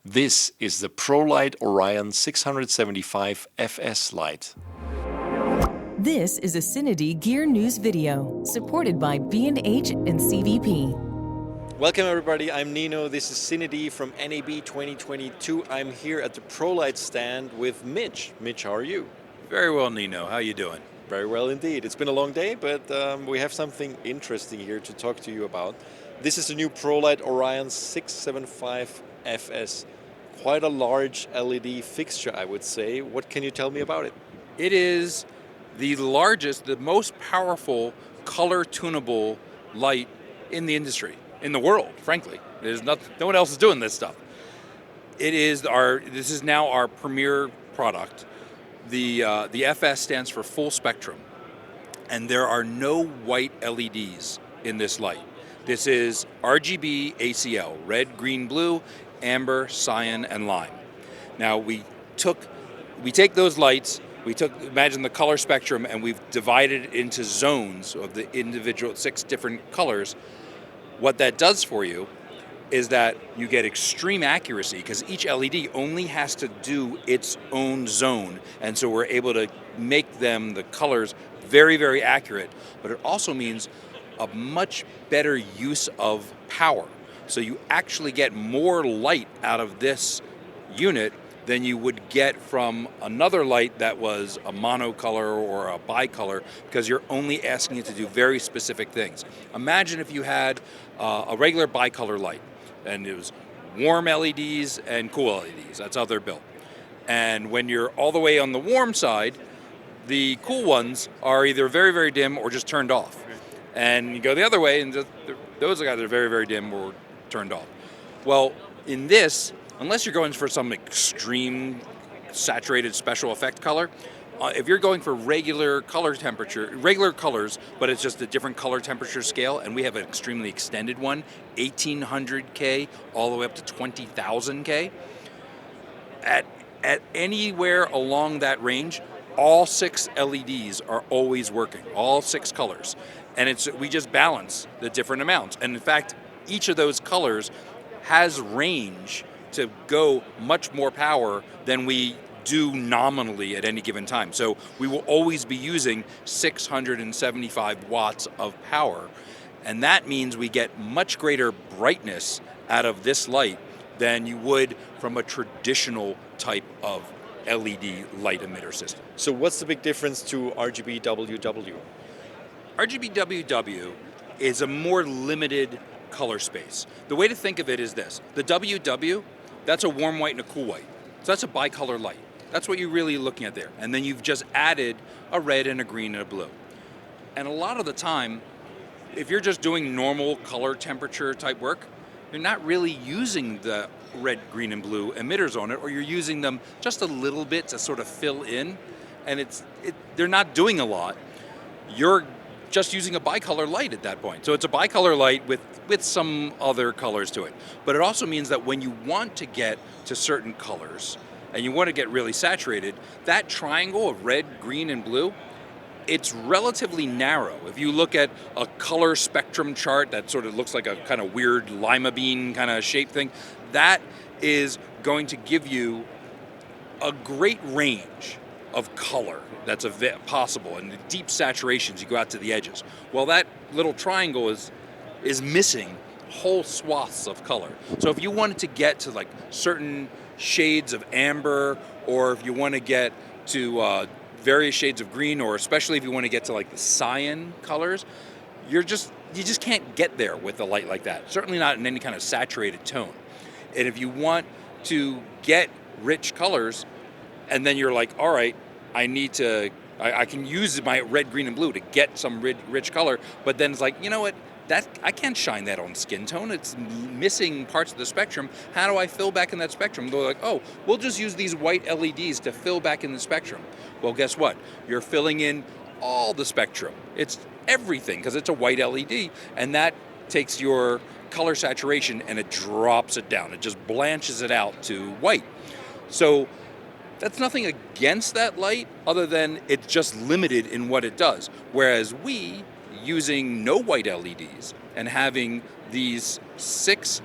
This is the Prolycht Orion 675 FS light. This is a CineD Gear News video, supported by B&H and CVP. Welcome everybody, I'm Nino, this is CineD from NAB 2022. I'm here at the Prolycht stand with Mitch. Mitch, how are you? Very well, Nino. How you doing? Very well indeed. It's been a long day, but we have something interesting here to talk to you about. This is the new Prolycht Orion 675 FS. Quite a large LED fixture, I would say. What can you tell me about it? It is the largest, the most powerful color tunable light in the industry, in the world, frankly. There's no one else is doing this stuff. This is now our premier product. The FS stands for full spectrum, and there are no white LEDs in this light. This is RGBACL, red, green, blue, amber, cyan, and lime. Now we take those lights, imagine the color spectrum, and we've divided it into zones of the individual 6 different colors. What that does for you is that you get extreme accuracy because each LED only has to do its own zone, and so we're able to make the colors very, very accurate, but it also means a much better use of power. So you actually get more light out of this unit than you would get from another light that was a monocolor or a bicolor, because you're only asking it to do very specific things. Imagine if you had a regular bicolor light, and it was warm LEDs and cool LEDs. That's how they're built. And when you're all the way on the warm side, the cool ones are either very, very dim or just turned off. And you go the other way, and those are either very, very dim or turned off. Well, in this, unless you're going for some extreme saturated special effect color, if you're going for regular colors, but it's just a different color temperature scale, and we have an extremely extended one, 1800K all the way up to 20,000K, at anywhere along that range, all 6 LEDs are always working, all 6 colors. And we just balance the different amounts. And in fact, each of those colors has range to go much more power than we do nominally at any given time. So we will always be using 675 watts of power. And that means we get much greater brightness out of this light than you would from a traditional type of LED light emitter system. So what's the big difference to RGBWW? RGBWW is a more limited color space. The way to think of it is this. The WW, that's a warm white and a cool white. So that's a bicolor light. That's what you're really looking at there. And then you've just added a red and a green and a blue. And a lot of the time, if you're just doing normal color temperature type work, you're not really using the red, green, and blue emitters on it, or you're using them just a little bit to sort of fill in, and they're not doing a lot. You're just using a bicolor light at that point. So it's a bicolor light with some other colors to it. But it also means that when you want to get to certain colors and you want to get really saturated, that triangle of red, green, and blue, it's relatively narrow. If you look at a color spectrum chart that sort of looks like a kind of weird lima bean kind of shape thing, that is going to give you a great range of color that's possible, and the deep saturations, you go out to the edges. Well, that little triangle is missing whole swaths of color. So if you wanted to get to like certain shades of amber, or if you want to get to various shades of green, or especially if you want to get to like the cyan colors, you just can't get there with a light like that. Certainly not in any kind of saturated tone. And if you want to get rich colors, and then you're like, all right, I can use my red, green, and blue to get some rich color, but then it's like, you know what, I can't shine that on skin tone. It's missing parts of the spectrum. How do I fill back in that spectrum? They're like, oh, we'll just use these white LEDs to fill back in the spectrum. Well, guess what? You're filling in all the spectrum. It's everything, because it's a white LED, and that takes your color saturation and it drops it down. It just blanches it out to white. So that's nothing against that light, other than it's just limited in what it does. Whereas we, using no white LEDs and having these 6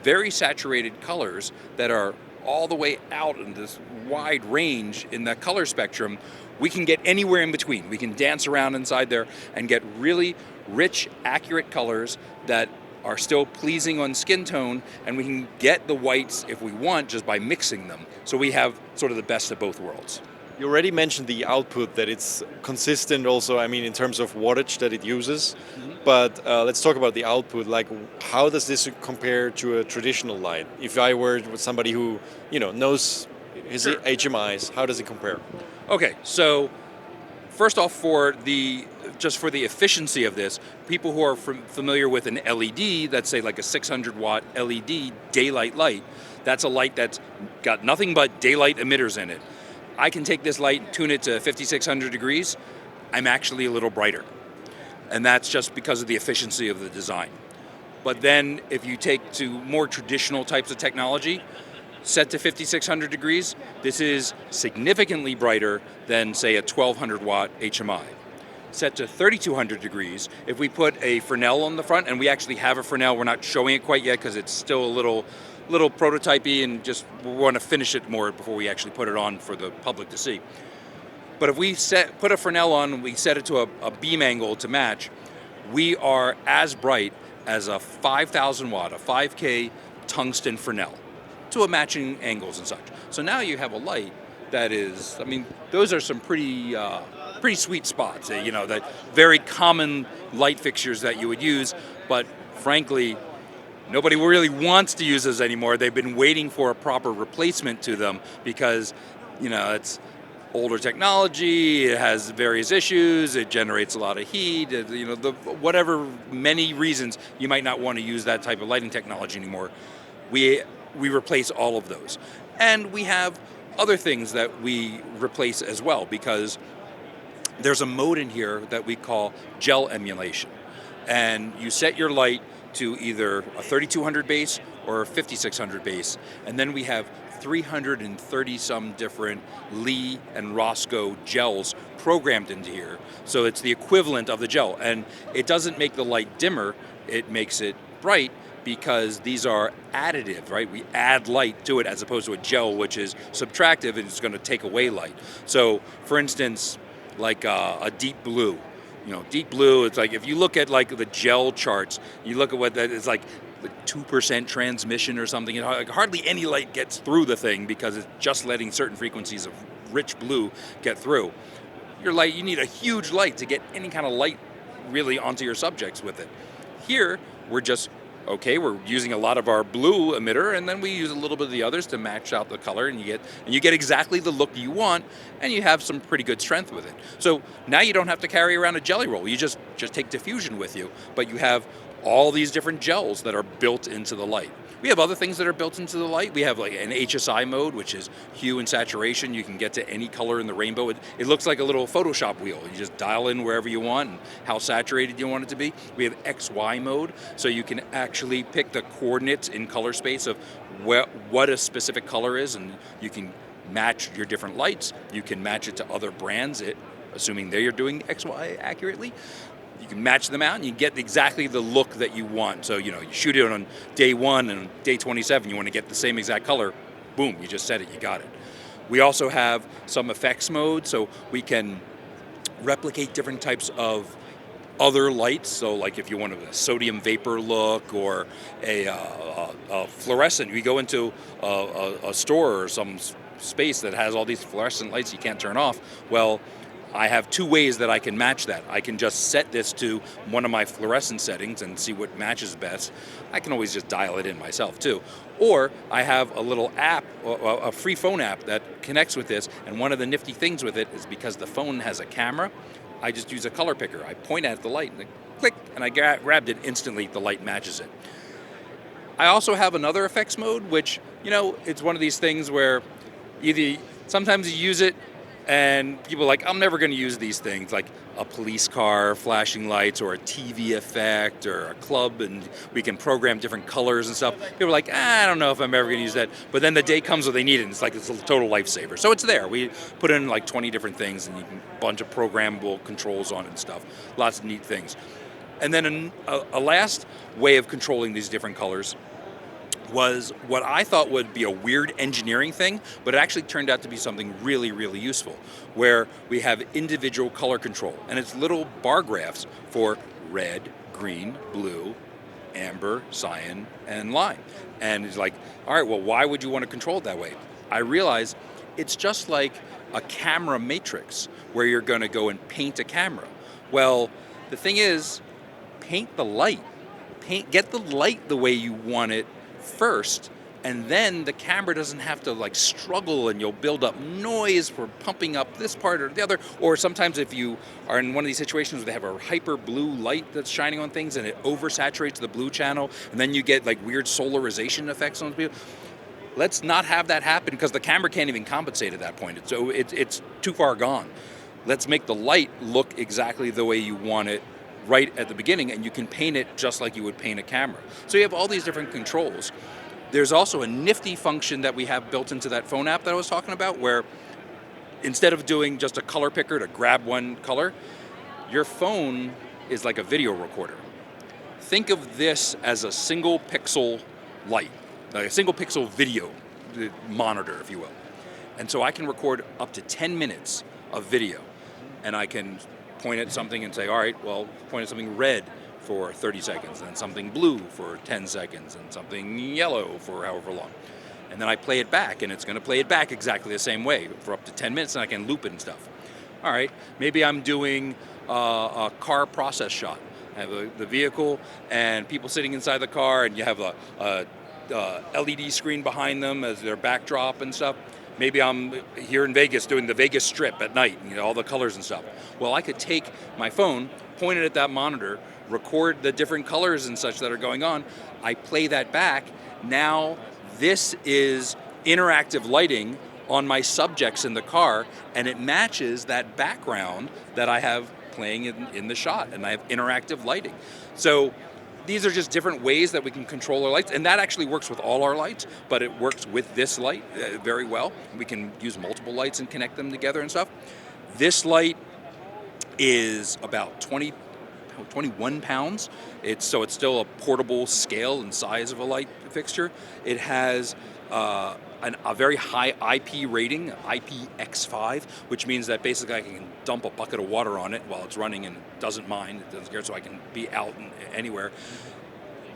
very saturated colors that are all the way out in this wide range in the color spectrum, we can get anywhere in between. We can dance around inside there and get really rich, accurate colors that are still pleasing on skin tone, and we can get the whites if we want just by mixing them. So we have sort of the best of both worlds. You already mentioned the output, that it's consistent also, I mean, in terms of wattage that it uses. But let's talk about the output. Like, how does this compare to a traditional light? If I were with somebody who, knows his Sure. HMIs, how does it compare? Okay, so first off, just for the efficiency of this, people who are familiar with an LED, that's say like a 600 watt LED daylight light, that's a light that's got nothing but daylight emitters in it. I can take this light and tune it to 5600 degrees. I'm actually a little brighter. And that's just because of the efficiency of the design. But then if you take to more traditional types of technology, set to 5600 degrees, this is significantly brighter than, say, a 1200 watt HMI. Set to 3200 degrees, if we put a Fresnel on the front, and we actually have a Fresnel, we're not showing it quite yet because it's still a little prototypey, and just we want to finish it more before we actually put it on for the public to see. But if we put a Fresnel on and we set it to a beam angle to match, we are as bright as a 5000 watt, a 5K tungsten Fresnel, to a matching angles and such. So now you have a light that is, I mean, those are some pretty sweet spots, that very common light fixtures that you would use, but frankly, nobody really wants to use those anymore. They've been waiting for a proper replacement to them because, it's older technology, it has various issues, it generates a lot of heat, whatever many reasons you might not want to use that type of lighting technology anymore. We replace all of those. And we have other things that we replace as well, because there's a mode in here that we call gel emulation. And you set your light to either a 3200 base or a 5600 base, and then we have 330 some different Lee and Roscoe gels programmed into here. So it's the equivalent of the gel, and it doesn't make the light dimmer, it makes it bright, because these are additive, right? We add light to it as opposed to a gel, which is subtractive and it's going to take away light. So, for instance, like a deep blue. Deep blue, it's like if you look at like the gel charts, you look at what that is like 2% transmission or something, like hardly any light gets through the thing because it's just letting certain frequencies of rich blue get through. Your light, you need a huge light to get any kind of light really onto your subjects with it. Here, we're using a lot of our blue emitter, and then we use a little bit of the others to match out the color, and you get exactly the look you want, and you have some pretty good strength with it. So now you don't have to carry around a jelly roll. You just take diffusion with you, but you have all these different gels that are built into the light. We have other things that are built into the light. We have like an HSI mode, which is hue and saturation. You can get to any color in the rainbow. It looks like a little Photoshop wheel. You just dial in wherever you want and how saturated you want it to be. We have XY mode, so you can actually pick the coordinates in color space of what a specific color is, and you can match your different lights. You can match it to other brands, assuming they are doing XY accurately. You can match them out and you get exactly the look that you want. So, you shoot it on day 1 and day 27, you want to get the same exact color. Boom, you just set it, you got it. We also have some effects mode, so we can replicate different types of other lights. So like if you want a sodium vapor look or a fluorescent, you go into a store or some space that has all these fluorescent lights you can't turn off. Well, I have 2 ways that I can match that. I can just set this to one of my fluorescent settings and see what matches best. I can always just dial it in myself too. Or I have a little app, a free phone app that connects with this, and one of the nifty things with it is because the phone has a camera, I just use a color picker. I point at the light and click, and I grabbed it instantly, the light matches it. I also have another effects mode, which, it's one of these things where sometimes you use it, and people are like, I'm never going to use these things, like a police car, flashing lights, or a TV effect, or a club, and we can program different colors and stuff. People are like, I don't know if I'm ever going to use that. But then the day comes where they need it, and it's like it's a total lifesaver. So it's there. We put in like 20 different things, and you can a bunch of programmable controls on it and stuff. Lots of neat things. And then a last way of controlling these different colors was what I thought would be a weird engineering thing, but it actually turned out to be something really, really useful, where we have individual color control, and it's little bar graphs for red, green, blue, amber, cyan, and lime. And it's like, all right, well, why would you want to control it that way? I realized it's just like a camera matrix where you're going to go and paint a camera. Well, the thing is, paint the light. Get the light the way you want it first, and then the camera doesn't have to like struggle, and you'll build up noise for pumping up this part or the other. Or sometimes if you are in one of these situations where they have a hyper blue light that's shining on things and it oversaturates the blue channel, and then you get like weird solarization effects on people. Let's not have that happen, because the camera can't even compensate at that point. It's too far gone. Let's make the light look exactly the way you want it right at the beginning, and you can paint it just like you would paint a camera. So you have all these different controls. There's also a nifty function that we have built into that phone app that I was talking about, where instead of doing just a color picker to grab one color, your phone is like a video recorder. Think of this as a single pixel light, like a single pixel video monitor, if you will. And so I can record up to 10 minutes of video, and I can point at something and say, all right, well, point at something red for 30 seconds, and something blue for 10 seconds, and something yellow for however long. And then I play it back, and it's going to play it back exactly the same way for up to 10 minutes, and I can loop it and stuff. All right, maybe I'm doing a car process shot. I have the vehicle and people sitting inside the car, and you have a LED screen behind them as their backdrop and stuff. Maybe I'm here in Vegas doing the Vegas Strip at night, all the colors and stuff. Well, I could take my phone, point it at that monitor, record the different colors and such that are going on. I play that back. Now this is interactive lighting on my subjects in the car, and it matches that background that I have playing in the shot, and I have interactive lighting. So these are just different ways that we can control our lights, and that actually works with all our lights, but it works with this light very well. We can use multiple lights and connect them together and stuff. This light is about 21 pounds. It's still a portable scale and size of a light fixture. It has a very high IP rating, IPX5, which means that basically I can dump a bucket of water on it while it's running and it doesn't mind, it doesn't care, so I can be out anywhere.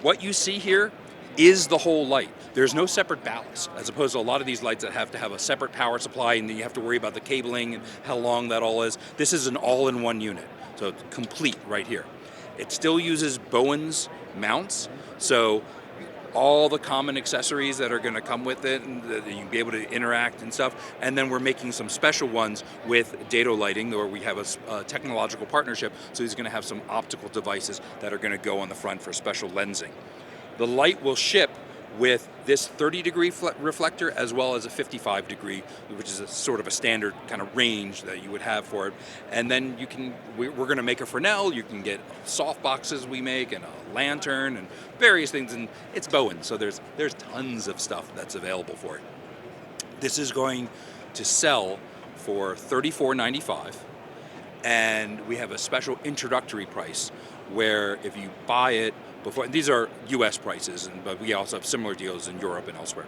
What you see here is the whole light. There's no separate ballast, as opposed to a lot of these lights that have to have a separate power supply, and then you have to worry about the cabling and how long that all is. This is an all-in-one unit, so it's complete right here. It still uses Bowen's mounts, so all the common accessories that are going to come with it, and that you'll be able to interact and stuff. And then we're making some special ones with Dado Lighting, where we have a technological partnership, so he's going to have some optical devices that are going to go on the front for special lensing. The light will ship with this 30-degree reflector as well as a 55-degree, which is a sort of a standard kind of range that you would have for it. And then we're going to make a Fresnel. You can get soft boxes we make, and a lantern, and various things. And it's Bowen, so there's tons of stuff that's available for it. This is going to sell for $34.95, and we have a special introductory price where if you buy it before, and these are U.S. prices, but we also have similar deals in Europe and elsewhere.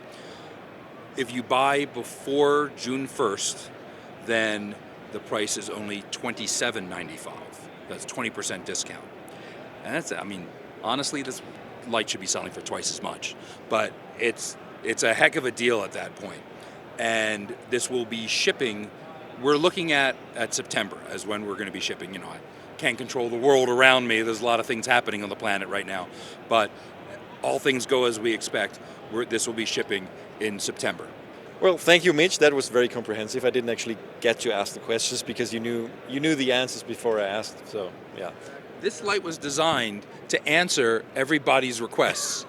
If you buy before June 1st, then the price is only $27.95. That's 20% discount. And honestly, this light should be selling for twice as much, but it's a heck of a deal at that point. And this will be shipping, we're looking at September as when we're going to be shipping. I can't control the world around me. There's a lot of things happening on the planet right now, but all things go as we expect. This will be shipping in September. Well, thank you, Mitch. That was very comprehensive. I didn't actually get to ask the questions because you knew the answers before I asked. So yeah. This light was designed to answer everybody's requests.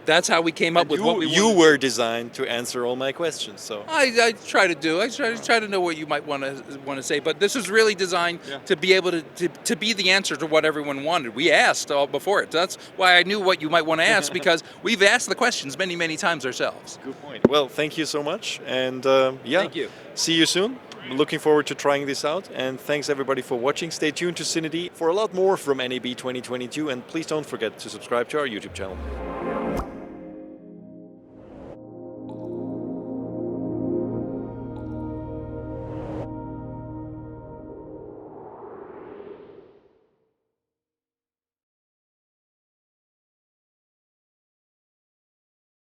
That's how we came up with what we wanted. You were designed to answer all my questions, so I try to do. I try to know what you might want to say, but this was really designed to be able to be the answer to what everyone wanted. We asked all before it. That's why I knew what you might want to ask, because we've asked the questions many, many times ourselves. Good point. Well, thank you so much, and thank you. See you soon. I'm looking forward to trying this out, and thanks everybody for watching. Stay tuned to CineD for a lot more from NAB 2022, and please don't forget to subscribe to our YouTube channel.